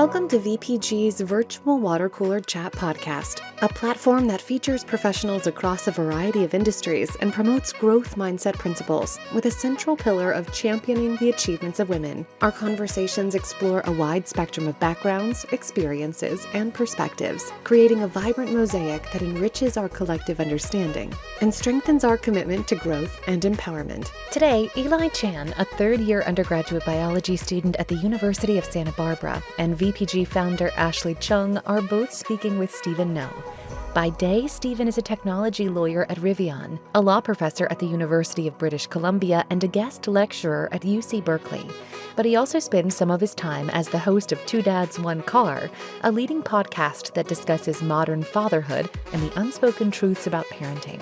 Welcome to VPG's Virtual Water Cooler Chat podcast, a platform that features professionals across a variety of industries and promotes growth mindset principles with a central pillar of championing the achievements of women. Our conversations explore a wide spectrum of backgrounds, experiences, and perspectives, creating a vibrant mosaic that enriches our collective understanding and strengthens our commitment to growth and empowerment. Today, Eli Chan, a third-year undergraduate biology student at the University of Santa Barbara, and VPG founder Ashley Chung are both speaking with Stephen No. By day, Stephen is a technology lawyer at Rivian, a law professor at the University of British Columbia, and a guest lecturer at UC Berkeley. But he also spends some of his time as the host of Two Dads, One Car, a leading podcast that discusses modern fatherhood and the unspoken truths about parenting.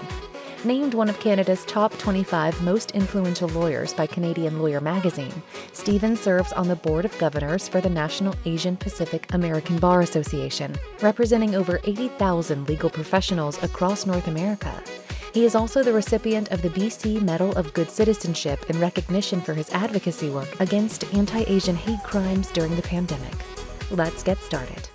Named one of Canada's top 25 most influential lawyers by Canadian Lawyer magazine, Stephen serves on the board of governors for the National Asian Pacific American Bar Association, representing over 80,000 legal professionals across North America. He is also the recipient of the BC Medal of Good Citizenship in recognition for his advocacy work against anti-Asian hate crimes during the pandemic. Let's get started.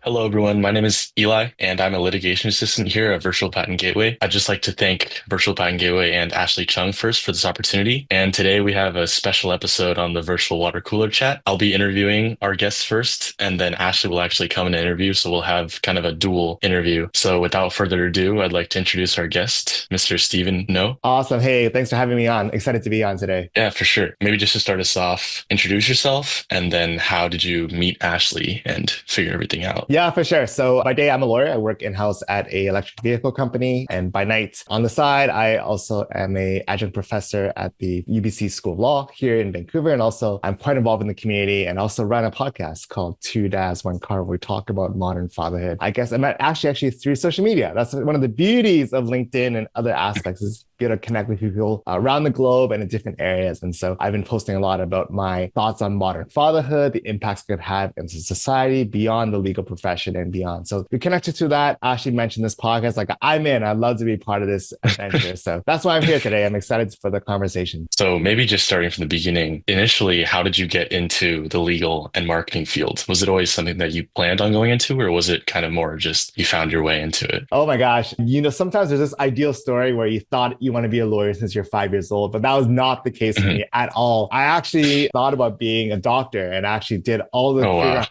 Hello, everyone. My name is Eli, and I'm a litigation assistant here at Virtual Patent Gateway. I'd just like to thank Virtual Patent Gateway and Ashley Chung first for this opportunity. And today we have a special episode on the Virtual Water Cooler Chat. I'll be interviewing our guests first, and then Ashley will actually come and interview, so we'll have kind of a dual interview. So without further ado, I'd like to introduce our guest, Mr. Stephen No. Awesome. Hey, thanks for having me on. Excited to be on today. Yeah, for sure. Maybe just to start us off, introduce yourself, and then how did you meet Ashley and figure everything out? Yeah, for sure. So by day, I'm a lawyer. I work in-house at a electric vehicle company. And by night, on the side, I also am a adjunct professor at the UBC School of Law here in Vancouver. And also I'm quite involved in the community and also run a podcast called Two Dads, One Car, where we talk about modern fatherhood. I guess I met Ashley actually through social media. That's one of the beauties of LinkedIn and other aspects is be able to connect with people around the globe and in different areas. And so I've been posting a lot about my thoughts on modern fatherhood, the impacts it could have in society beyond the legal profession and beyond. So we connected to that. Ashley mentioned this podcast, like I'm in, I'd love to be part of this adventure. So that's why I'm here today. I'm excited for the conversation. So maybe just starting from the beginning, initially, how did you get into the legal and marketing field? Was it always something that you planned on going into, or was it kind of more just you found your way into it? Oh my gosh. Sometimes there's this ideal story where you thought you want to be a lawyer since you're 5 years old, but that was not the case for me at all. I actually thought about being a doctor and actually did all the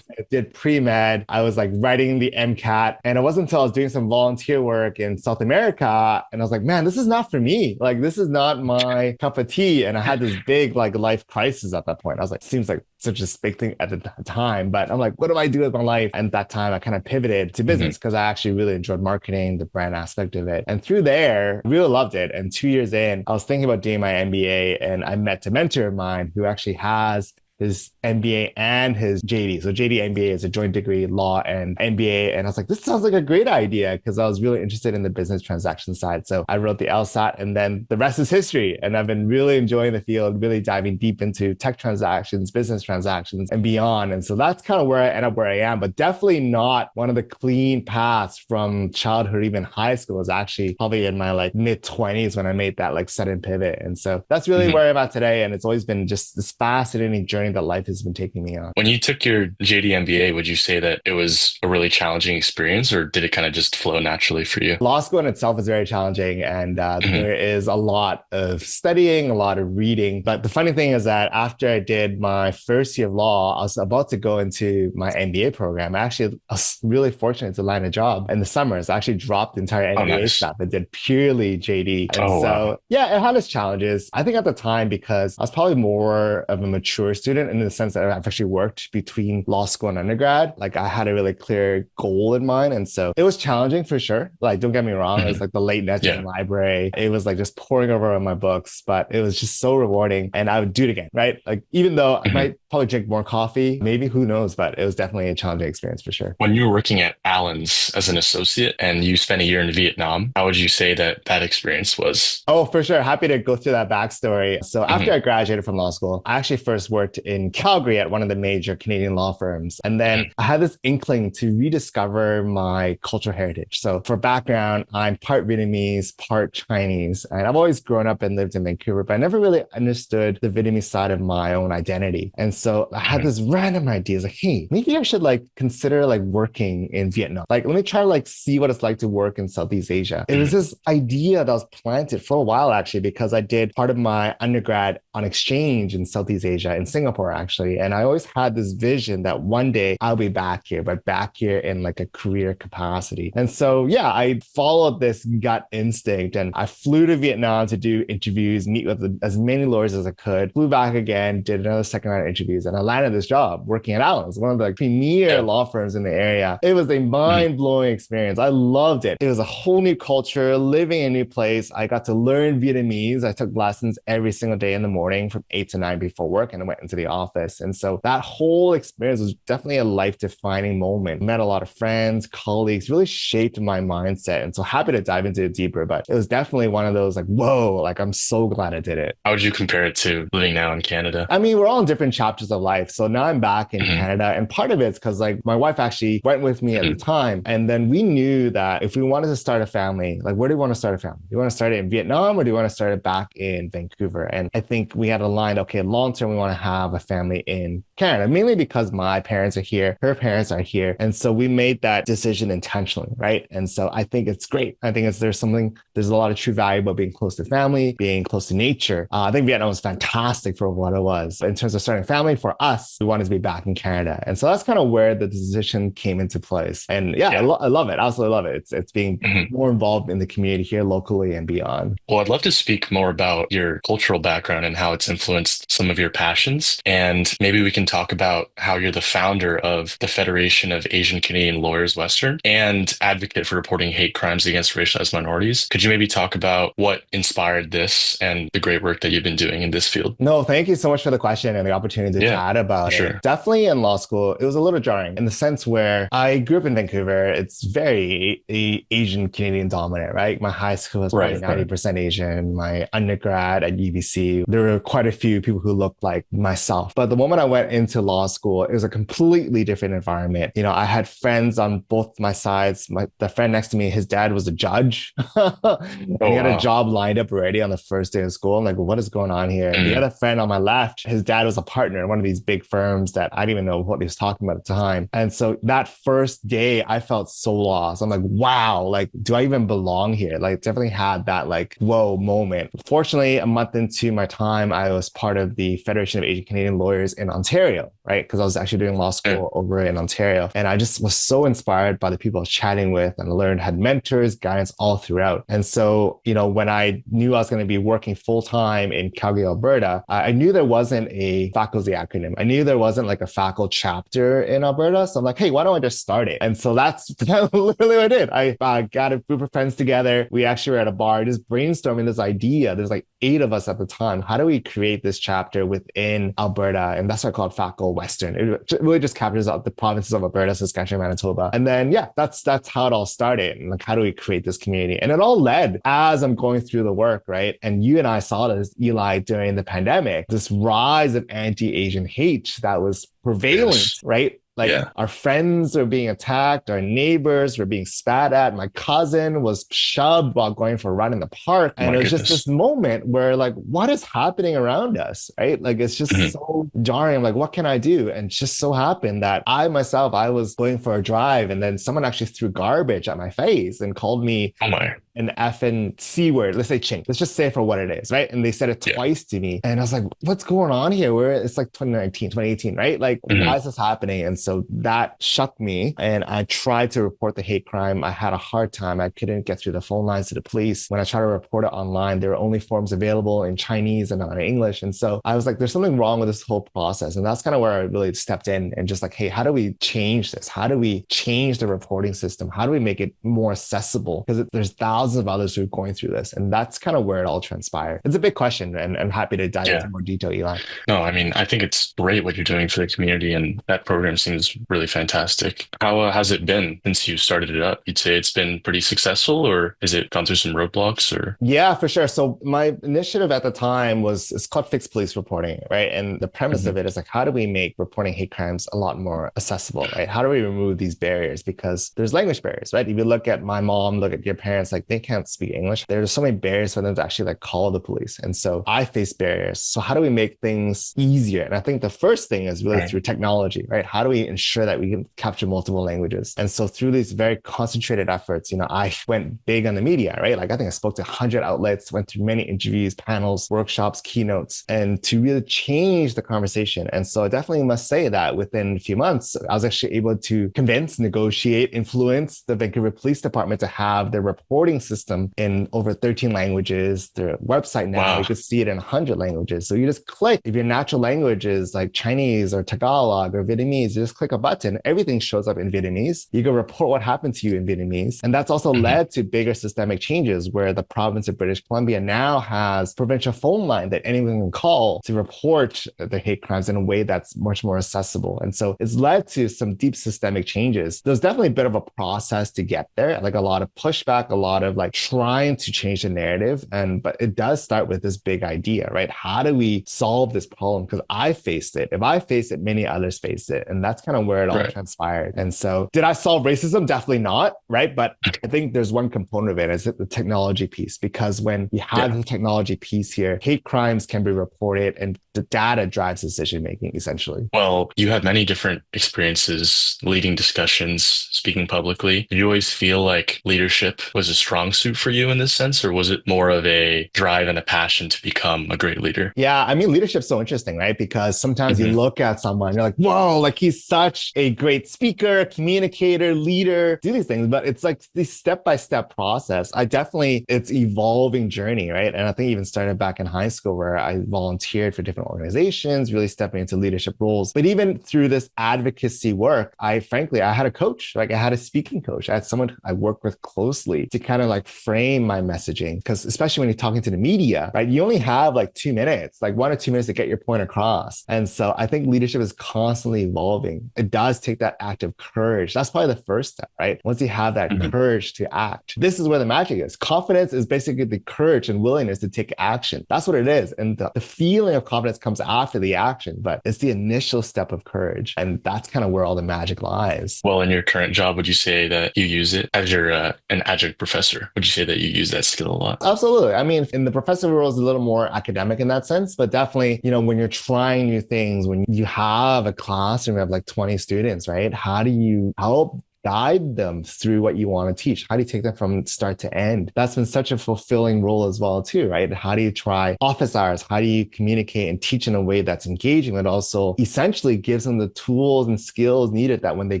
did pre-med. I was like writing the MCAT, and it wasn't until I was doing some volunteer work in South America and I was like, man, this is not for me. Like, this is not my cup of tea. And I had this big like life crisis at that point. I was like, seems like such a big thing at the time, but I'm like, what do I do with my life? And at that time I kind of pivoted to business because I actually really enjoyed marketing, the brand aspect of it. And through there, I really loved it. And 2 years in, I was thinking about doing my MBA, and I met a mentor of mine who actually has his MBA and his JD. So JD MBA is a joint degree, law and MBA. And I was like, this sounds like a great idea because I was really interested in the business transaction side. So I wrote the LSAT, and then the rest is history. And I've been really enjoying the field, really diving deep into tech transactions, business transactions and beyond. And so that's kind of where I end up where I am, but definitely not one of the clean paths from childhood, even high school. It was actually probably in my like mid 20s when I made that like sudden pivot. And so that's really where I'm at today. And it's always been just this fascinating journey that life has been taking me on. When you took your JD MBA, would you say that it was a really challenging experience, or did it kind of just flow naturally for you? Law school in itself is very challenging, and there is a lot of studying, a lot of reading. But the funny thing is that after I did my first year of law, I was about to go into my MBA program. I was really fortunate to land a job in the summers. I actually dropped the entire MBA stuff and did purely JD. And yeah, it had its challenges. I think at the time, because I was probably more of a mature student in the sense that I've actually worked between law school and undergrad. Like I had a really clear goal in mind. And so it was challenging for sure. Like, don't get me wrong. It was like the late nights in the library. It was like just pouring over my books, but it was just so rewarding. And I would do it again, right? Like, even though I might probably drink more coffee, maybe, who knows, but it was definitely a challenging experience for sure. When you were working at Allen's as an associate and you spent a year in Vietnam, how would you say that experience was? Oh, for sure. Happy to go through that backstory. So after I graduated from law school, I actually first worked in Calgary at one of the major Canadian law firms. And then I had this inkling to rediscover my cultural heritage. So for background, I'm part Vietnamese, part Chinese. And I've always grown up and lived in Vancouver, but I never really understood the Vietnamese side of my own identity. And so I had this random idea, like, hey, maybe I should like consider like working in Vietnam. Like, let me try to like see what it's like to work in Southeast Asia. It was this idea that was planted for a while, actually, because I did part of my undergrad on exchange in Southeast Asia, in Singapore, actually. And I always had this vision that one day I'll be back here, but back here in like a career capacity. And so, yeah, I followed this gut instinct and I flew to Vietnam to do interviews, meet with as many lawyers as I could, flew back again, did another second round of interviews, and I landed this job working at Allen's, one of the premier law firms in the area. It was a mind-blowing experience. I loved it. It was a whole new culture, living in a new place. I got to learn Vietnamese. I took lessons every single day in the morning from 8 to 9 before work, and I went into the office. And so that whole experience was definitely a life-defining moment. Met a lot of friends, colleagues, really shaped my mindset. And so happy to dive into it deeper, but it was definitely one of those like, whoa, like I'm so glad I did it. How would you compare it to living now in Canada? I mean, we're all in different chapters of life. So now I'm back in Canada, and part of it's because like my wife actually went with me at the time. And then we knew that if we wanted to start a family, like where do we want to start a family? Do you want to start it in Vietnam or do you want to start it back in Vancouver? And I think we had aligned, okay, long term, we want to have a family in Canada, mainly because my parents are here, her parents are here. And so we made that decision intentionally, right? And so I think it's great. I think there's a lot of true value about being close to family, being close to nature. I think Vietnam was fantastic for what it was. In terms of starting a family, for us, we wanted to be back in Canada. And so that's kind of where the decision came into place. And yeah. I love it. I absolutely love it. It's being more involved in the community here locally and beyond. Well, I'd love to speak more about your cultural background and how it's influenced some of your passions. And maybe we can talk about how you're the founder of the Federation of Asian Canadian Lawyers Western and advocate for reporting hate crimes against racialized minorities. Could you maybe talk about what inspired this and the great work that you've been doing in this field? No, thank you so much for the question and the opportunity to chat about it. Definitely in law school, it was a little jarring in the sense where I grew up in Vancouver. It's very Asian Canadian dominant, right? My high school was probably 90% Asian. My undergrad at UBC, there were quite a few people who looked like myself. But the moment I went into law school, it was a completely different environment. You know, I had friends on both my sides. The friend next to me, his dad was a judge. And he had a job lined up already on the first day of school. I'm like, what is going on here? And the other friend on my left, his dad was a partner in one of these big firms that I didn't even know what he was talking about at the time. And so that first day, I felt so lost. I'm like, wow, like, do I even belong here? Like, definitely had that like, whoa moment. Fortunately, a month into my time, I was part of the Federation of Asian Canadian Lawyers in Ontario, right? Because I was actually doing law school over in Ontario. And I just was so inspired by the people I was chatting with and learned, had mentors, guidance all throughout. And so, you know, when I knew I was going to be working full-time in Calgary, Alberta, I knew there wasn't a faculty acronym. I knew there wasn't like a faculty chapter in Alberta. So I'm like, hey, why don't I just start it? And so that's literally what I did. I got a group of friends together. We actually were at a bar just brainstorming this idea. There's like 8 of us at the time. How do we create this chapter within Alberta? And that's what I called Faculty Western. It really just captures the provinces of Alberta, Saskatchewan, Manitoba. And then, yeah, that's how it all started. And like, how do we create this community? And it all led as I'm going through the work, right? And you and I saw this, Eli, during the pandemic, this rise of anti-Asian hate that was prevalent, right? Like our friends were being attacked, our neighbors were being spat at. My cousin was shoved while going for a run in the park. And it was just this moment where like, what is happening around us, right? Like, it's just so jarring. I'm like, what can I do? And it just so happened that I was going for a drive and then someone actually threw garbage at my face and called me an effing C word. Let's say chink. Let's just say it for what it is, right? And they said it twice to me. And I was like, what's going on here? It's like 2019, 2018, right? Like, why is this happening? And so that shocked me. And I tried to report the hate crime. I had a hard time. I couldn't get through the phone lines to the police. When I tried to report it online, there were only forms available in Chinese and not in English. And so I was like, there's something wrong with this whole process. And that's kind of where I really stepped in and just like, hey, how do we change this? How do we change the reporting system? How do we make it more accessible? Because there's thousands thousands of others who are going through this. And that's kind of where it all transpired. It's a big question, and I'm happy to dive into Yeah. more detail, Eli. No, I mean, I think it's great what you're doing for the community, and that program seems really fantastic. How has it been since you started it up? You'd say it's been pretty successful, or has it gone through some roadblocks, or? Yeah, for sure. So my initiative at the time it's called Fixed Police Reporting, right? And the premise of it is like, how do we make reporting hate crimes a lot more accessible, right? How do we remove these barriers? Because there's language barriers, right? If you look at my mom, look at your parents, like they can't speak English. There's so many barriers for them to actually like call the police. And so I face barriers. So how do we make things easier? And I think the first thing is really through technology, right? How do we ensure that we can capture multiple languages? And so through these very concentrated efforts, I went big on the media, right? Like I think I spoke to 100 outlets, went through many interviews, panels, workshops, keynotes, and to really change the conversation. And so I definitely must say that within a few months, I was actually able to convince, negotiate, influence the Vancouver Police Department to have their reporting system in over 13 languages. Their website now, you can see it in 100 languages. So you just click, if your natural language is like Chinese or Tagalog or Vietnamese, you just click a button, everything shows up in Vietnamese. You can report what happened to you in Vietnamese. And that's also led to bigger systemic changes where the province of British Columbia now has provincial phone line that anyone can call to report the hate crimes in a way that's much more accessible. And so it's led to some deep systemic changes. There's definitely a bit of a process to get there, like a lot of pushback, a lot of like trying to change the narrative. But it does start with this big idea, right? How do we solve this problem? Because I faced it. If I faced it, many others faced it. And that's kind of where it all transpired. And so did I solve racism? Definitely not, right? But I think there's one component of it is the technology piece, because when you have the technology piece here, hate crimes can be reported and the data drives decision making essentially. Well, you had many different experiences leading discussions, speaking publicly. Did you always feel like leadership was a strong suit for you in this sense, or was it more of a drive and a passion to become a great leader? Yeah, I mean, leadership's so interesting, right? Because sometimes you look at someone, you're like, whoa, like he's such a great speaker, communicator, leader, do these things. But it's like this step-by-step process. It's evolving journey, right? And I think even started back in high school where I volunteered for different organizations, really stepping into leadership roles. But even through this advocacy work, I had a coach, like I had a speaking coach. I had someone I worked with closely to kind of like frame my messaging. Because especially when you're talking to the media, right? You only have like 2 minutes, like 1 or 2 minutes to get your point across. And so I think leadership is constantly evolving. It does take that act of courage. That's probably the first step, right? Once you have that courage to act, this is where the magic is. Confidence is basically the courage and willingness to take action. That's what it is. And the feeling of confidence comes after the action, but it's the initial step of courage. And that's kind of where all the magic lies. Well, in your current job, would you say that you use it as you're an adjunct professor? Would you say that you use that skill a lot? Absolutely. I mean, in the professor role is a little more academic in that sense, but definitely, when you're trying new things, when you have a classroom of like 20 students, right? How do you help guide them through what you want to teach? How do you take them from start to end? That's been such a fulfilling role as well too, right? How do you try office hours? How do you communicate and teach in a way that's engaging, but also essentially gives them the tools and skills needed that when they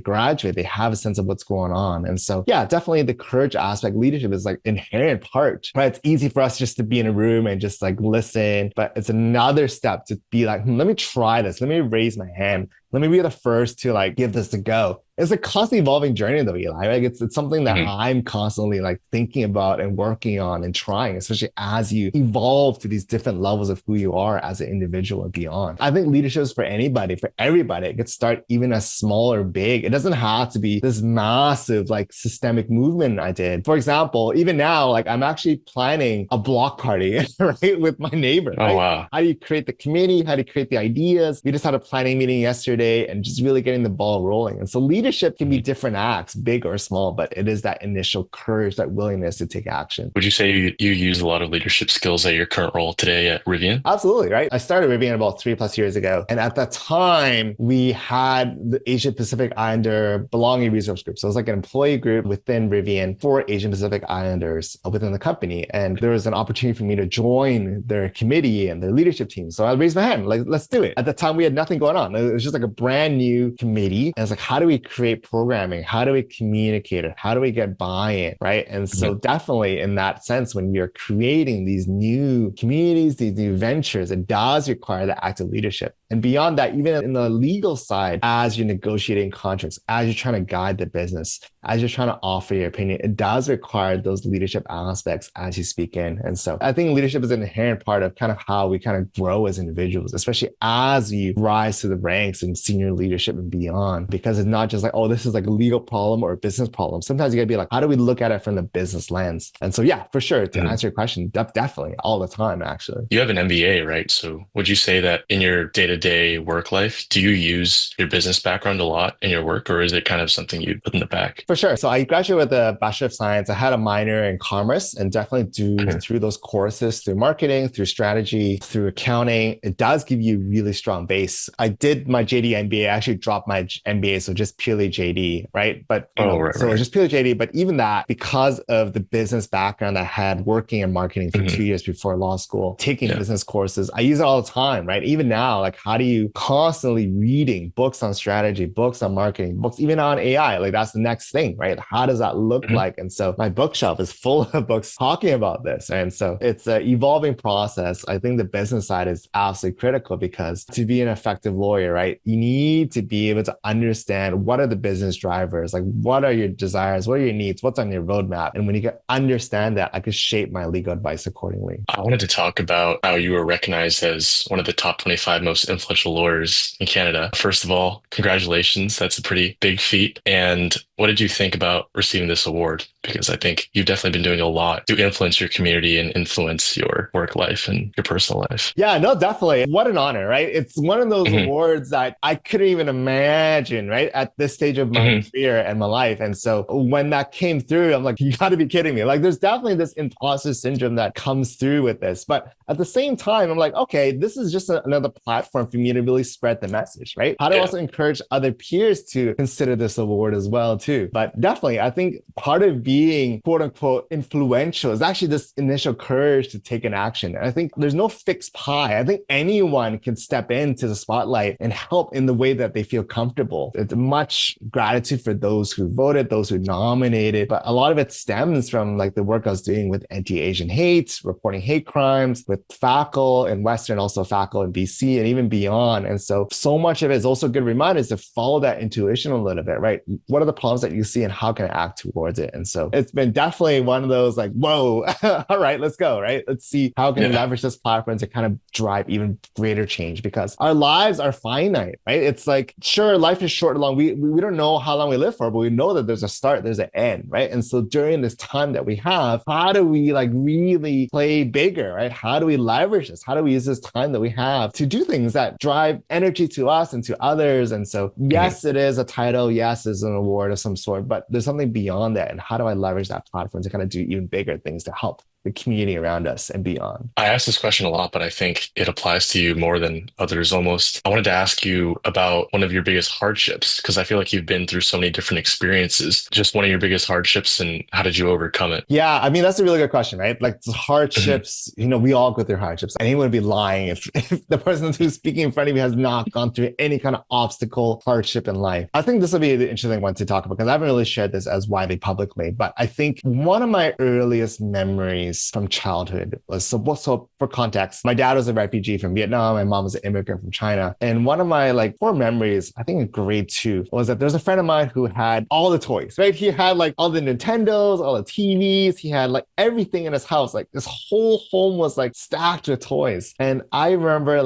graduate, they have a sense of what's going on. And so, yeah, definitely the courage aspect, leadership is like inherent part, right? It's easy for us just to be in a room and just like listen, but it's another step to be like, let me try this. Let me raise my hand. Let me be the first to like give this a go. It's a constantly evolving journey though, Eli. Like it's something that I'm constantly like thinking about and working on and trying, especially as you evolve to these different levels of who you are as an individual and beyond. I think leadership is for anybody, for everybody. It could start even as small or big. It doesn't have to be this massive like systemic movement I did. For example, even now, like I'm actually planning a block party, right, with my neighbor. Right? Oh, wow. How do you create the committee? How do you create the ideas? We just had a planning meeting yesterday and just really getting the ball rolling. And so leadership can be different acts, big or small, but it is that initial courage, that willingness to take action. Would you say you use a lot of leadership skills at your current role today at Rivian? Absolutely, right? I started Rivian about 3+ years ago. And at that time, we had the Asia Pacific Islander Belonging Resource Group. So it was like an employee group within Rivian for Asian Pacific Islanders within the company. And there was an opportunity for me to join their committee and their leadership team. So I raised my hand, like, let's do it. At the time, we had nothing going on. It was just like a brand new committee. And it's like, how do we create programming? How do we communicate it? How do we get buy-in, right? And so definitely in that sense, when you're creating these new communities, these new ventures, it does require the active leadership. And beyond that, even in the legal side, as you're negotiating contracts, as you're trying to guide the business, as you're trying to offer your opinion, it does require those leadership aspects as you speak in. And so I think leadership is an inherent part of kind of how we kind of grow as individuals, especially as you rise to the ranks in senior leadership and beyond, because it's not just like, oh, this is like a legal problem or a business problem. Sometimes you gotta be like, how do we look at it from the business lens? And so, yeah, for sure. To answer your question, definitely all the time, actually. You have an MBA, right? So would you say that in your day-to-day work life, do you use your business background a lot in your work, or is it kind of something you put in the back? For sure. So I graduated with a Bachelor of Science. I had a minor in commerce and definitely through those courses, through marketing, through strategy, through accounting, it does give you a really strong base. I did my JD MBA. I actually dropped my MBA, so just purely JD, right? But just purely JD. But even that, because of the business background I had working in marketing for 2 years before law school, taking business courses, I use it all the time, right? Even now, like how do you constantly reading books on strategy, books on marketing, books even on AI? Like that's the next thing, right? How does that look like? And so my bookshelf is full of books talking about this. And so it's an evolving process. I think the business side is absolutely critical because to be an effective lawyer, right, you need to be able to understand what are the business drivers, like what are your desires, what are your needs, what's on your roadmap. And when you can understand that, I could shape my legal advice accordingly. I wanted to talk about how you were recognized as one of the top 25 most influential lawyers in Canada. First of all, congratulations. That's a pretty big feat. And what did you think about receiving this award? Because I think you've definitely been doing a lot to influence your community and influence your work life and your personal life. Yeah, no, definitely. What an honor, right? It's one of those awards that I couldn't even imagine, right? At this stage of my career and my life. And so when that came through, I'm like, you got to be kidding me. Like there's definitely this imposter syndrome that comes through with this. But at the same time, I'm like, okay, this is just another platform for me to really spread the message, right? How do I also encourage other peers to consider this award as well, too? But definitely, I think part of being quote unquote influential is actually this initial courage to take an action. And I think there's no fixed pie. I think anyone can step into the spotlight and help in the way that they feel comfortable. It's much gratitude for those who voted, those who nominated, but a lot of it stems from like the work I was doing with anti-Asian hate, reporting hate crimes, with FACL in Western, also FACL in BC, and even beyond. And so much of it is also good reminders to follow that intuition a little bit, right? What are the problems that you see and how can I act towards it? And so it's been definitely one of those like, whoa, all right, let's go, right? Let's see how can we leverage this platform to kind of drive even greater change because our lives are finite, right? It's like, sure, life is short and long. We don't know how long we live for, but we know that there's a start, there's an end, right? And so during this time that we have, how do we like really play bigger, right? How do we leverage this? How do we use this time that we have to do things that drive energy to us and to others? And so, yes, it is a title. Yes, it's an award of some sort, but there's something beyond that. And how do I leverage that platform to kind of do even bigger things to help the community around us and beyond? I ask this question a lot, but I think it applies to you more than others almost. I wanted to ask you about one of your biggest hardships, because I feel like you've been through so many different experiences. Just one of your biggest hardships and how did you overcome it? Yeah, I mean, that's a really good question, right? Like hardships, we all go through hardships. Anyone would be lying if the person who's speaking in front of you has not gone through any kind of obstacle, hardship in life. I think this will be the interesting one to talk about because I haven't really shared this as widely publicly, but I think one of my earliest memories from childhood was, so for context, my dad was a refugee from Vietnam. My mom was an immigrant from China. And one of my core memories, I think in grade 2, was that there's a friend of mine who had all the toys, right? He had all the Nintendos, all the TVs. He had everything in his house. This whole home was stacked with toys. And I remember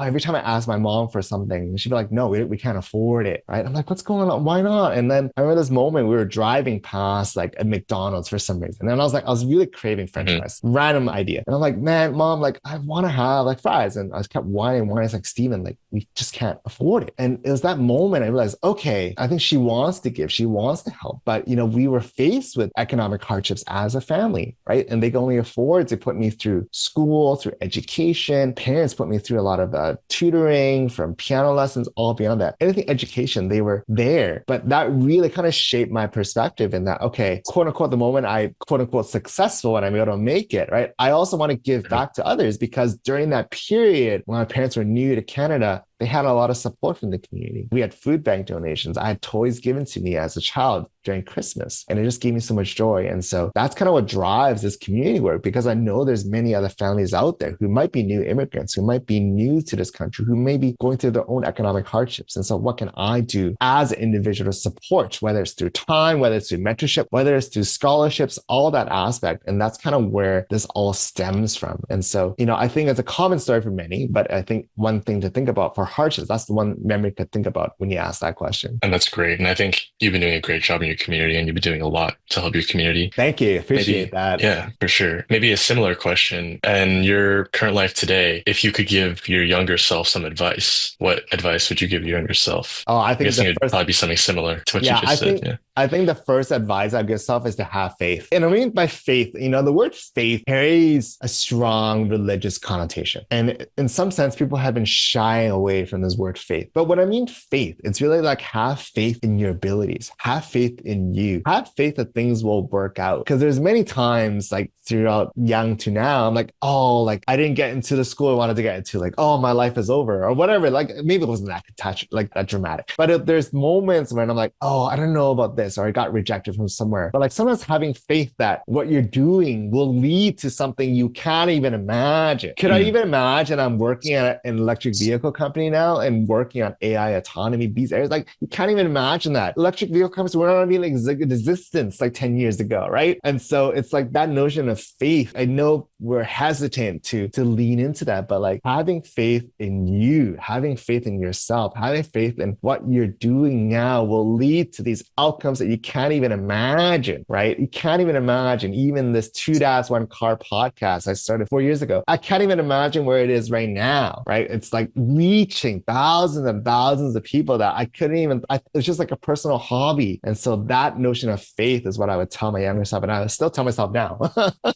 every time I asked my mom for something, she'd be like, no, we can't afford it, right? I'm like, what's going on? Why not? And then I remember this moment we were driving past a McDonald's for some reason. And I was really craving French fries, random idea. And I'm like, man, mom, I want to have fries. And I just kept whining. It's like, Steven, we just can't afford it. And it was that moment I realized, okay, I think she wants to give, she wants to help. But, we were faced with economic hardships as a family, right? And they can only afford to put me through school, through education. Parents put me through a lot of tutoring, from piano lessons, all beyond that. Anything education, they were there. But that really kind of shaped my perspective in that, okay, quote unquote, the moment I quote unquote successful and I'm able to make it, right? I also want to give back to others because during that period when my parents were new to Canada, they had a lot of support from the community. We had food bank donations. I had toys given to me as a child during Christmas, and it just gave me so much joy. And so that's kind of what drives this community work, because I know there's many other families out there who might be new immigrants, who might be new to this country, who may be going through their own economic hardships. And so what can I do as an individual to support, whether it's through time, whether it's through mentorship, whether it's through scholarships, all that aspect. And that's kind of where this all stems from. And so, I think it's a common story for many, but I think one thing to think about for hardships, that's the one memory to think about when you ask that question. And that's great. And I think you've been doing a great job in your community, and you've been doing a lot to help your community. Thank you. Appreciate that. Yeah, for sure. Maybe a similar question. In your current life today, if you could give your younger self some advice, what advice would you give your younger self? Oh, I think it'd probably be something similar to what you just said. I think the first advice I give yourself is to have faith. And I mean by faith, the word faith carries a strong religious connotation. And in some sense, people have been shying away from this word faith. But when I mean faith, it's really like have faith in your abilities, have faith in you, have faith that things will work out. Because there's many times like throughout young to now, I'm like, oh, like I didn't get into the school I wanted to get into, like, oh, my life is over or whatever. Like maybe it wasn't that dramatic. But there's moments when I'm like, oh, I don't know about this, or I got rejected from somewhere. But like sometimes having faith that what you're doing will lead to something you can't even imagine. Could I even imagine I'm working at an electric vehicle company now and working on AI autonomy, these areas? Like you can't even imagine that. Electric vehicle companies were not even in existence like 10 years ago, right? And so it's like that notion of faith. I know we're hesitant to lean into that, but like having faith in you, having faith in yourself, having faith in what you're doing now will lead to these outcomes that you can't even imagine, right? You can't even imagine. Even this Two Dads, One Car podcast I started 4 years ago, I can't even imagine where it is right now, right? It's like reaching thousands and thousands of people that I couldn't even, it's just like a personal hobby. And so that notion of faith is what I would tell my younger self, and I would still tell myself now.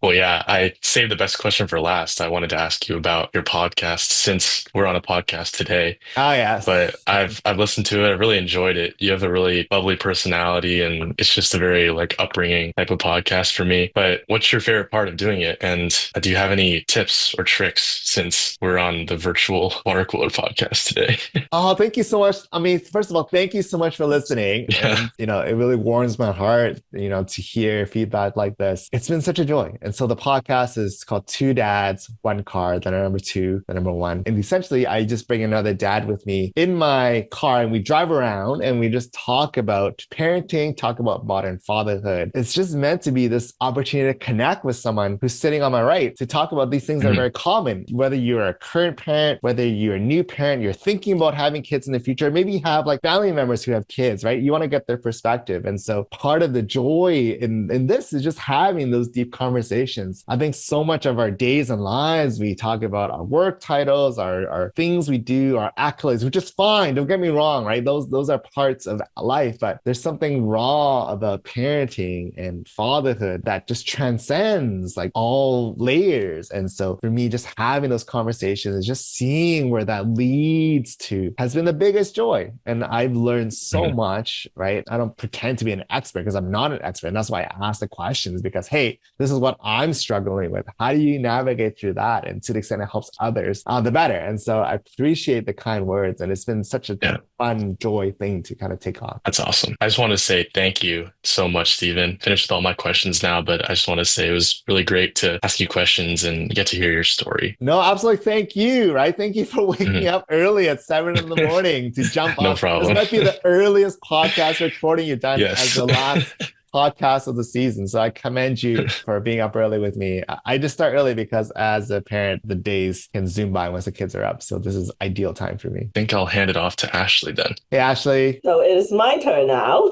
Well, yeah, I saved the best question for last. I wanted to ask you about your podcast since we're on a podcast today. Oh, yes. But I've listened to it. I really enjoyed it. You have a really bubbly personality, and it's just a very like upbringing type of podcast for me. But what's your favorite part of doing it? And do you have any tips or tricks since we're on the virtual water cooler podcast today? Oh, thank you so much. I mean, first of all, thank you so much for listening. Yeah. And, it really warms my heart, to hear feedback like this. It's been such a joy. And so the podcast is called Two Dads, One Car, the number two, the number one. And essentially, I just bring another dad with me in my car, and we drive around and we just talk about parenting, talk about modern fatherhood. It's just meant to be this opportunity to connect with someone who's sitting on my right to talk about these things that are very common, whether you're a current parent, whether you're a new parent, you're thinking about having kids in the future, maybe you have like family members who have kids, right? You want to get their perspective. And so part of the joy in this is just having those deep conversations. I think so much of our days and lives, we talk about our work titles, our things we do, our accolades, which is fine. Don't get me wrong, right? Those are parts of life, but there's something raw about parenting and fatherhood that just transcends like all layers. And so for me, just having those conversations and just seeing where that leads to has been the biggest joy. And I've learned so much, right? I don't pretend to be an expert because I'm not an expert. And that's why I ask the questions, because, hey, this is what I'm struggling with. How do you navigate through that? And to the extent it helps others, the better. And so I appreciate the kind words. And it's been such a fun, joy thing to kind of take on. That's awesome. I just want to say thank you so much, Stephen. Finished with all my questions now, but I just want to say it was really great to ask you questions and get to hear your story. No, absolutely. Thank you, right? Thank you for waking up early at 7 in the morning to jump on. No problem. This might be the earliest podcast recording you've done as the last podcast of the season. So I commend you for being up early with me. I just start early because as a parent, the days can zoom by once the kids are up. So this is ideal time for me. I think I'll hand it off to Ashley then. Hey, Ashley. So it is my turn now.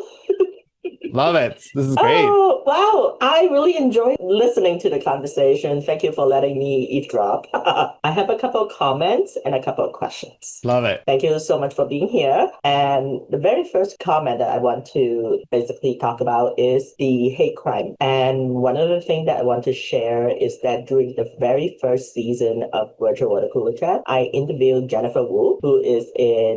Love it. This is great. Oh, wow. I really enjoyed listening to the conversation. Thank you for letting me eavesdrop. I have a couple of comments and a couple of questions. Love it. Thank you so much for being here. And the very first comment that I want to basically talk about is the hate crime. And one of the things that I want to share is that during the very first season of Virtual Water Cooler Chat, I interviewed Jennifer Wu, who is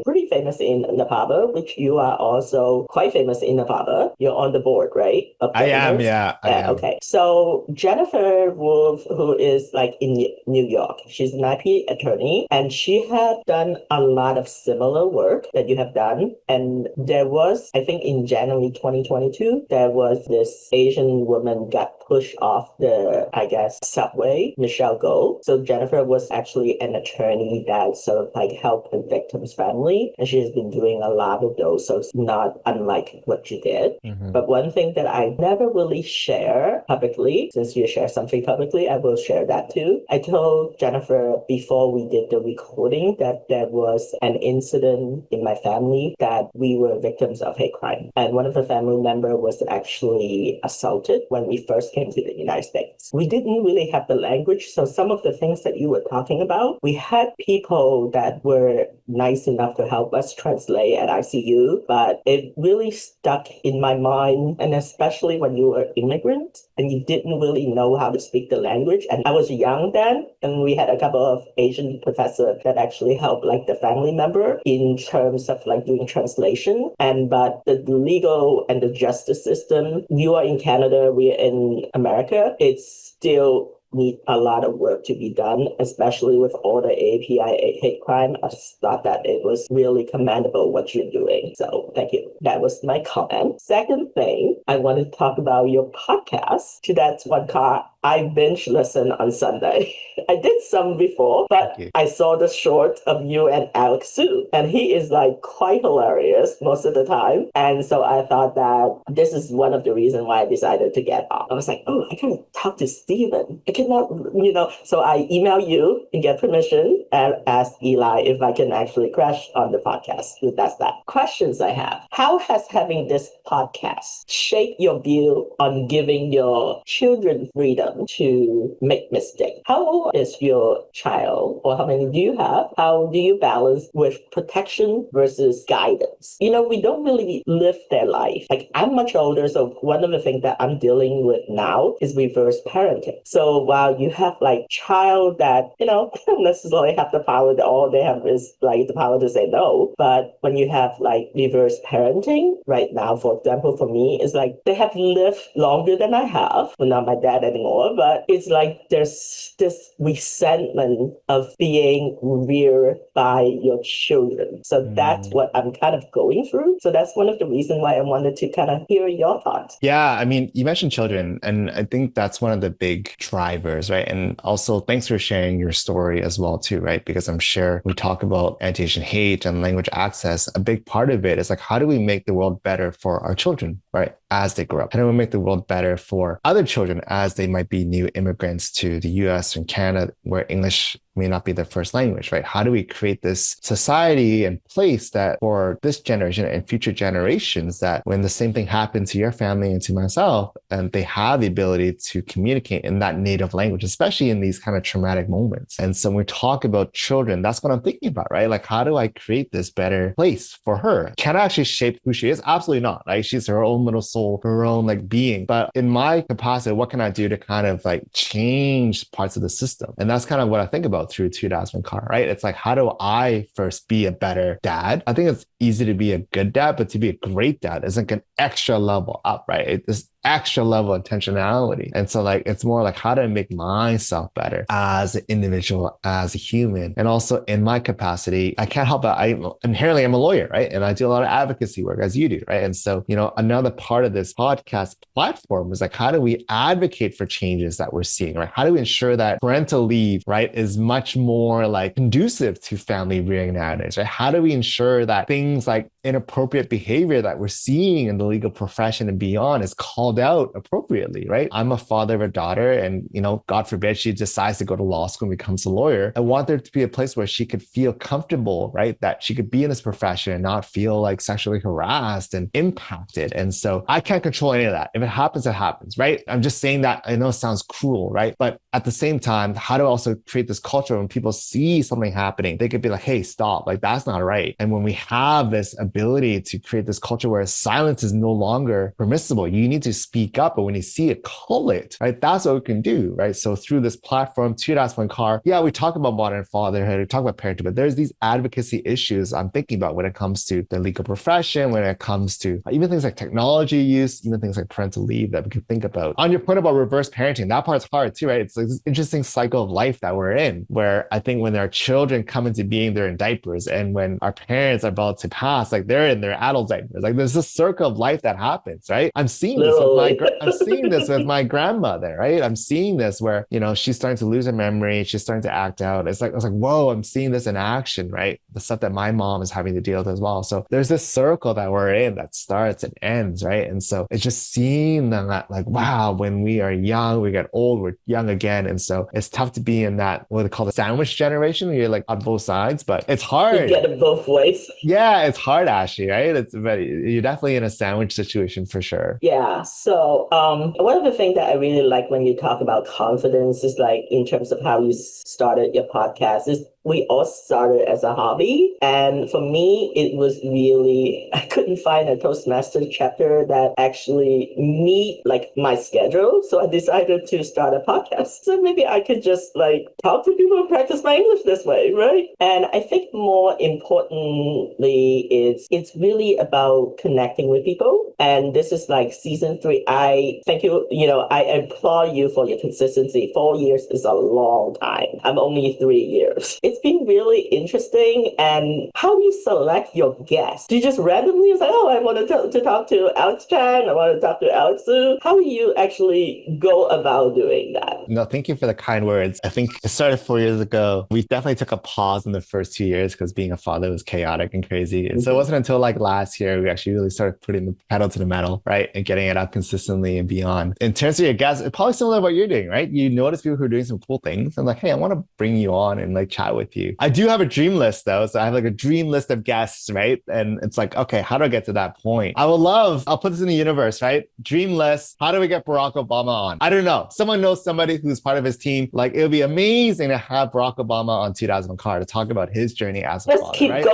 pretty famous in NAPABA, which you are also quite famous in NAPABA. You're on the board, right? I am, Yeah, I am. Okay. So Jennifer Wolf, who is like in New York, she's an IP attorney, and she had done a lot of similar work that you have done. And there was, I think in January 2022, there was this Asian woman got pushed off the, I guess, subway, Michelle Go. So Jennifer was actually an attorney that sort of like helped the victim's family, and she has been doing a lot of those. So it's not unlike what you did. But one thing that I never really share publicly, since you share something publicly, I will share that too. I told Jennifer before we did the recording that there was an incident in my family that we were victims of hate crime. And one of the family member was actually assaulted when we first came to the United States. We didn't really have the language. So some of the things that you were talking about, we had people that were nice enough to help us translate at ICU, but it really stuck in my mind. And especially when you were immigrant and you didn't really know how to speak the language. And I was young then, and we had a couple of Asian professors that actually helped like the family member in terms of like doing translation. But the legal and the justice system, you are in Canada, we're in America, it's still need a lot of work to be done, especially with all the API hate crime. I just thought that it was really commendable what you're doing. So thank you. That was my comment. Second thing, I wanted to talk about your podcast. To That's One Car. I binge listen on Sunday. I did some before, but I saw the short of you and Alex Su, and he is like quite hilarious most of the time. And so I thought that this is one of the reasons why I decided to get on. I was like, oh, I can talk to Steven. I cannot, so I email you and get permission and ask Eli if I can actually crash on the podcast. So that's that. Questions I have. How has having this podcast shaped your view on giving your children freedom to make mistakes? How old is your child, or how many do you have? How do you balance with protection versus guidance? We don't really live their life. Like, I'm much older, so one of the things that I'm dealing with now is reverse parenting. So while you have like child that, don't necessarily have the power, that all they have is like the power to say no. But when you have like reverse parenting right now, for example, for me, it's like they have lived longer than I have. Well, not my dad anymore, but it's like there's this resentment of being reared by your children. So that's what I'm kind of going through. So that's one of the reasons why I wanted to kind of hear your thoughts. Yeah, I mean, you mentioned children, and I think that's one of the big drivers, right? And also, thanks for sharing your story as well, too, right? Because I'm sure we talk about anti-Asian hate and language access. A big part of it is like, how do we make the world better for our children, right? As they grow up? How do we make the world better for other children as they might be new immigrants to the US and Canada, where English may not be their first language, right? How do we create this society and place that for this generation and future generations, that when the same thing happened to your family and to myself, and they have the ability to communicate in that native language, especially in these kind of traumatic moments. And so when we talk about children, that's what I'm thinking about, right? Like, how do I create this better place for her? Can I actually shape who she is? Absolutely not. Like, she's her own little soul, her own like being. But in my capacity, what can I do to kind of like change parts of the system? And that's kind of what I think about through 2000 car, right? It's like, how do I first be a better dad? I think it's easy to be a good dad, but to be a great dad is like an extra level up, right? It's extra level intentionality. And so like, it's more like, how do I make myself better as an individual, as a human? And also in my capacity, I can't help it. I'm a lawyer, right? And I do a lot of advocacy work, as you do, right? And so, another part of this podcast platform is like, how do we advocate for changes that we're seeing, right? How do we ensure that parental leave, right, is much more like conducive to family rearing nowadays, right? How do we ensure that things like inappropriate behavior that we're seeing in the legal profession and beyond is called out appropriately, right? I'm a father of a daughter, and God forbid she decides to go to law school and becomes a lawyer. I want there to be a place where she could feel comfortable, right? That she could be in this profession and not feel like sexually harassed and impacted. And so I can't control any of that. If it happens, it happens, right? I'm just saying that. I know it sounds cruel, right? But at the same time, how do I also create this culture when people see something happening, they could be like, hey, stop, like that's not right. And when we have this ability to create this culture where silence is no longer permissible, you need to speak up, but when you see it, call it, right? That's what we can do, right? So through this platform, 2.1 yeah, we talk about modern fatherhood, we talk about parenting, but there's these advocacy issues I'm thinking about when it comes to the legal profession, when it comes to even things like technology use, even things like parental leave that we can think about. On your point about reverse parenting, that part's hard too, right? It's like this interesting cycle of life that we're in, where I think when our children come into being, they're in diapers, and when our parents are about to pass, like they're in their adult diapers. Like there's this circle of life that happens, right? I'm seeing this with my grandmother, right? I'm seeing this where, she's starting to lose her memory, she's starting to act out. It's like, whoa, I'm seeing this in action, right? The stuff that my mom is having to deal with as well. So there's this circle that we're in that starts and ends, right? And so it's just seeing that, like, wow, when we are young, we get old, we're young again. And so it's tough to be in that, what they call the sandwich generation, where you're like on both sides, but it's hard. You get it both ways. Yeah, it's hard, Ashley, right? You're definitely in a sandwich situation for sure. Yeah. So one of the things that I really like when you talk about confidence is like in terms of how you started your podcast is we all started as a hobby. And for me, it was really, I couldn't find a Toastmaster chapter that actually meet like my schedule. So I decided to start a podcast. So maybe I could just like talk to people and practice my English this way, right? And I think more importantly, it's really about connecting with people. And this is like season 3. I thank you. I applaud you for your consistency. 4 years is a long time. I'm only 3 years. It's been really interesting. And how do you select your guests? Do you just randomly say, oh, I want to talk to Alex Chan, I want to talk to Alex Su? How do you actually go about doing that? No, thank you for the kind words. I think it started 4 years ago. We definitely took a pause in the first 2 years because being a father was chaotic and crazy. And so it wasn't until like last year we actually really started putting the pedal to the metal, right? And getting it up consistently and beyond. In terms of your guests, it's probably similar to what you're doing, right? You notice people who are doing some cool things and like, hey, I want to bring you on and like chat with you. I do have a dream list though. So I have like a dream list of guests, right? And it's like, okay, how do I get to that point? I'll put this in the universe, right? Dream list. How do we get Barack Obama on? I don't know. Someone knows somebody who's part of his team. Like it would be amazing to have Barack Obama on 2.1 to talk about his journey as a father, right?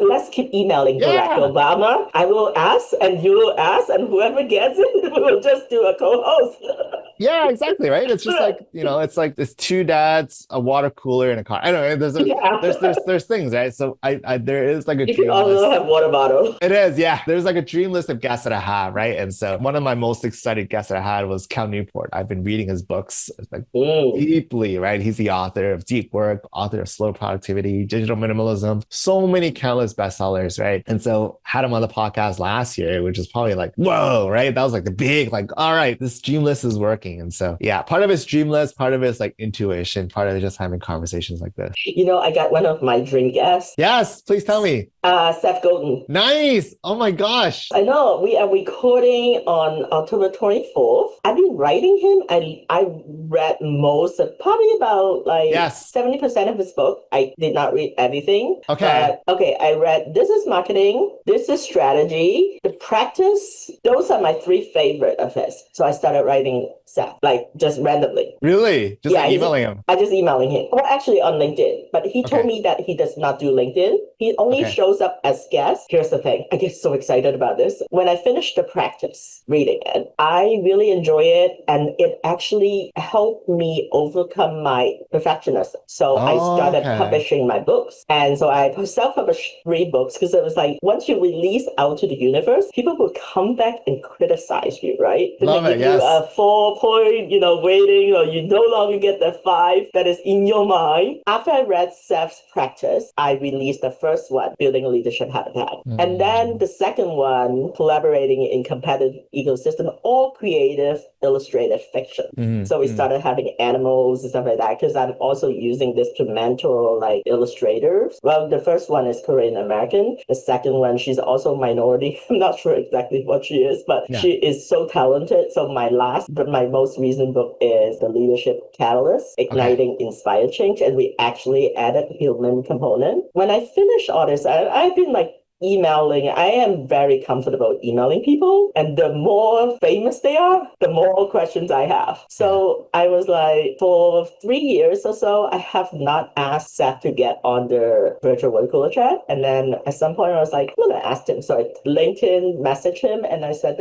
Let's keep emailing Barack Obama. I will ask and you will ask, and whoever gets it, we will just do a co-host. Yeah, exactly, right? It's just like, it's like there's 2 dads, a water cooler, and a car. I don't know. There's things, right? So there is like a you can also have water bottle. It is, yeah. There's like a dream list of guests that I have, right? And so one of my most excited guests that I had was Cal Newport. I've been reading his books like deeply, right? He's the author of Deep Work, author of Slow Productivity, Digital Minimalism, so many countless bestsellers, right? And so had him on the podcast last year, which is probably like, whoa, right? That was like the big, like, all right, this dream list is working. And so, yeah, part of it's dream list, part of it's like intuition, part of it just having conversations like this. I got one of my dream guests. Yes, please tell me. Seth Godin. Nice. Oh my gosh. I know. We are recording on October 24th. I've been writing him. I read most of, probably about like 70% of his book. I did not read everything. Okay. But, I read This is Marketing, This is Strategy, The Practice. Those are my 3 favorite of his. So I started writing Seth, like just randomly. Really? Just like emailing him? I just emailing him. Well, actually on LinkedIn. But he told me that he does not do LinkedIn. He only shows up as guest. Here's the thing. I get so excited about this. When I finished The Practice, reading it, I really enjoy it. And it actually helped me overcome my perfectionism. So I started publishing my books. And so I self-published 3 books because it was like, once you release out to the universe, people will come back and criticize you, right? Love it, yes. You a 4-point, rating, or you no longer get the 5 that is in your mind. After I read Seth's Practice, I released the first one, Building a Leadership Habitat. And then the second one, Collaborating in Competitive Ecosystem, all creative illustrated fiction. So we started having animals and stuff like that because I'm also using this to mentor like illustrators. Well, the first one is Korean American. The second one, she's also minority. I'm not sure exactly what she is, but she is so talented. So my most recent book is The Leadership Catalyst, Igniting Inspired Change. And we actually added human component. When I finish all this, I've been like emailing. I am very comfortable emailing people, and the more famous they are, the more questions I have. So I was like, for 3 years or so, I have not asked Seth to get on the virtual water cooler chat. And then at some point, I was like, I'm going to ask him. So I LinkedIn messaged him and I said,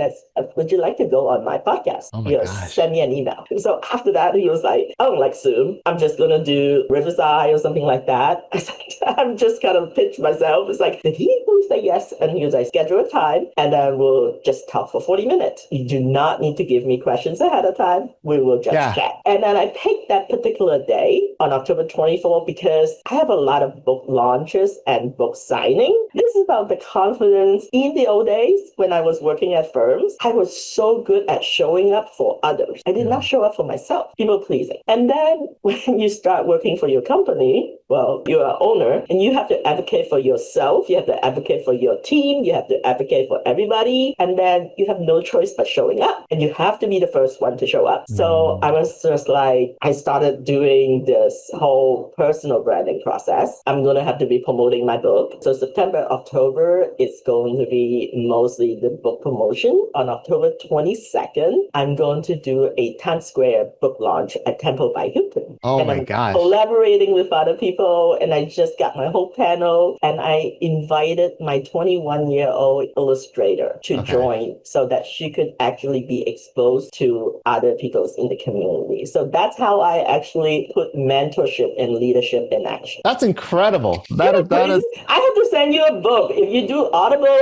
would you like to go on my podcast? Oh my gosh. Send me an email. So after that, he was like, I don't like Zoom. I'm just going to do Riverside or something like that. I said, I'm just kind of pitched myself. It's like, did he say yes? And he was like, schedule a time and then we'll just talk for 40 minutes. You do not need to give me questions ahead of time. We will just chat. And then I picked that particular day on October 24th because I have a lot of book launches and book signing. This is about the confidence. In the old days, when I was working at firms, I was so good at showing up for others. I did not show up for myself, people pleasing. And then when you start working for your company, well, you're an owner and you have to advocate for yourself. You have to advocate for your team. You have to advocate for everybody. And then you have no choice but showing up. And you have to be the first one to show up. So I was just like, I started doing this whole personal branding process. I'm going to have to be promoting my book. So September, October, it's going to be mostly the book promotion. On October 22nd, I'm going to do a Times Square book launch at Temple by Hilton. Oh my I'm gosh. Collaborating with other people. And I just got my whole panel and I invited my 21-year-old illustrator to join so that she could actually be exposed to other people in the community. So that's how I actually put mentorship and leadership in action. That's incredible. That is. I have to send you a book. If you do Audible,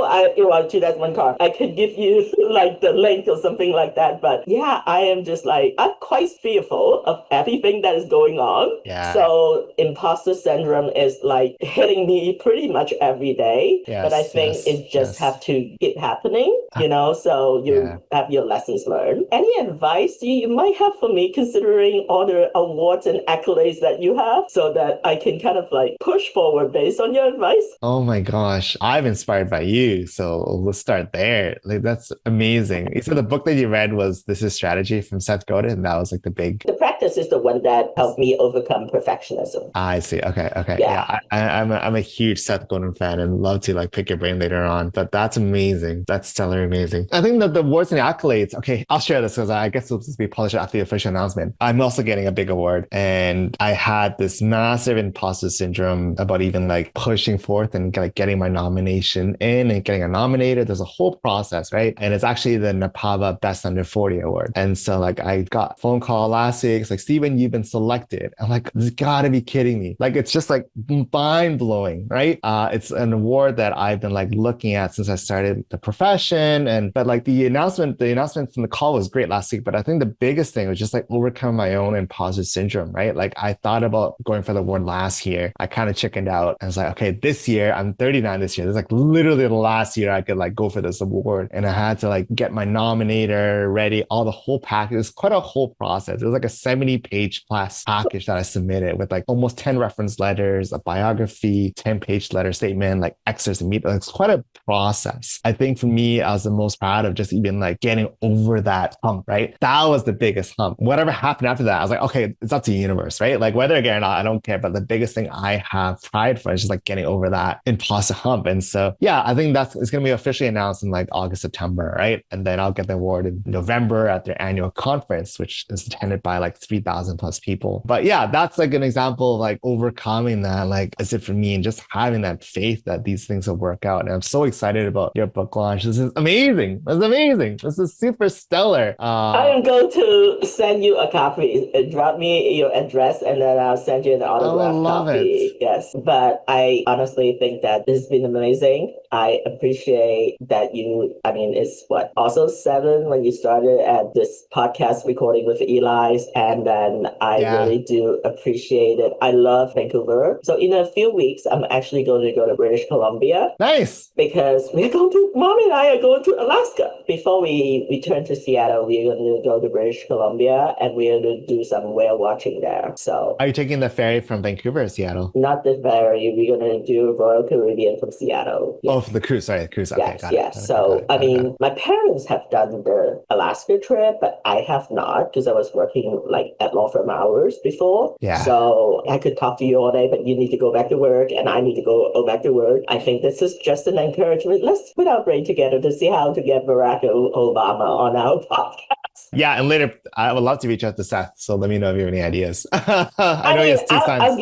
that's one card. I could give you like the link or something like that. But yeah, I am just like, I'm quite fearful of everything that is going on. Yeah. So imposter syndrome is like hitting me pretty much every day. Yes, but I think it just have to keep happening, so you have your lessons learned. Any advice you might have for me considering all the awards and accolades that you have so that I can kind of like push forward based on your advice? Oh my gosh, I'm inspired by you. So let's start there. Like, that's amazing. So the book that you read was This Is Strategy from Seth Godin, and that was like the practice is the one that helped me overcome perfectionism. I see. Okay. Yeah. I'm a huge Seth Godin fan and love to like pick your brain later on. But that's amazing. That's stellar amazing. I think that the awards and the accolades, okay, I'll share this because I guess it'll just be published after the official announcement. I'm also getting a big award. And I had this massive imposter syndrome about even like pushing forth and like getting my nomination in and getting nominated. There's a whole process, right? And it's actually the NAPABA Best Under 40 Award. And so like I got a phone call last week. It's like, Steven, you've been selected. I'm like, you gotta be kidding me. Like, it's just like mind blowing, right? It's an award that I've been like looking at since I started the profession. But like the announcement from the call was great last week. But I think the biggest thing was just like overcome my own imposter syndrome, right? Like I thought about going for the award last year. I kind of chickened out. I was like, okay, this year, I'm 39 this year. This is like literally the last year I could like go for this award. And I had to like get my nominator ready, all the whole package. It was quite a whole process. It was like a 70-page plus package that I submitted with like almost 10 reference letters, a biography, 10-page letter statement, like excerpts and meet. It's quite a process. I think for me, I was the most proud of just even like getting over that hump, right? That was the biggest hump. Whatever happened after that, I was like, okay, it's up to the universe, right? Like whether I get or not, I don't care. But the biggest thing I have pride for is just like getting over that imposter hump. And so, yeah, I think it's going to be officially announced in like August, September, right? And then I'll get the award in November at their annual conference, which is attended by like 3,000 plus people. But yeah, that's like an example of like overcoming that, like, is it for me and just having that faith that these things will work out. And I'm so excited about your book launch. This is amazing. This is amazing. This is super stellar. I am going to send you a copy. Drop me your address and then I'll send you an autograph copy. Yes. But I honestly think that this has been amazing. I appreciate that it's also 7 when you started at this podcast recording with Eli. And then I really do appreciate it. I love Vancouver. So in a few weeks, I'm actually going to go to British Columbia. Nice. Because Mommy and I are going to Alaska. Before we return to Seattle, we're going to go to British Columbia and we're going to do some whale watching there. So, are you taking the ferry from Vancouver or Seattle? Not the ferry. We're going to do Royal Caribbean from Seattle. Yes. Oh, for the cruise. Sorry, the cruise. Okay, Yes, got yes. it. So, I mean, my parents have done the Alaska trip, but I have not because I was working like at law firm hours before. Yeah. So I could talk to you all day, but you need to go back to work and I need to go back to work. I think this is just an encouragement. Let's put our brain together to see how to get Barack Obama on our podcast. Yeah, and later I would love to reach out to Seth. So let me know if you have any ideas. I know he has two sons. I'll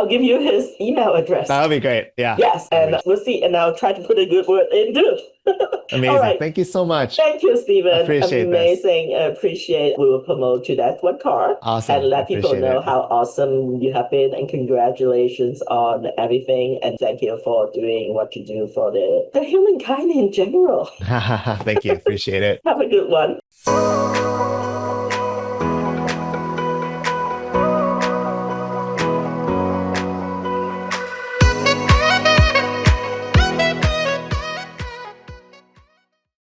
give you his email address. That would be great. Yeah. Yes, and we'll see. And I'll try to put a good word in too. Amazing. All right. Thank you so much. Thank you, Stephen. Appreciate Amazing. Appreciate. We will promote to that one car. Awesome. And let people know it. how awesome you have been. And congratulations on everything. And thank you for doing what you do for the humankind in general. Thank you. Appreciate it. Have a good one.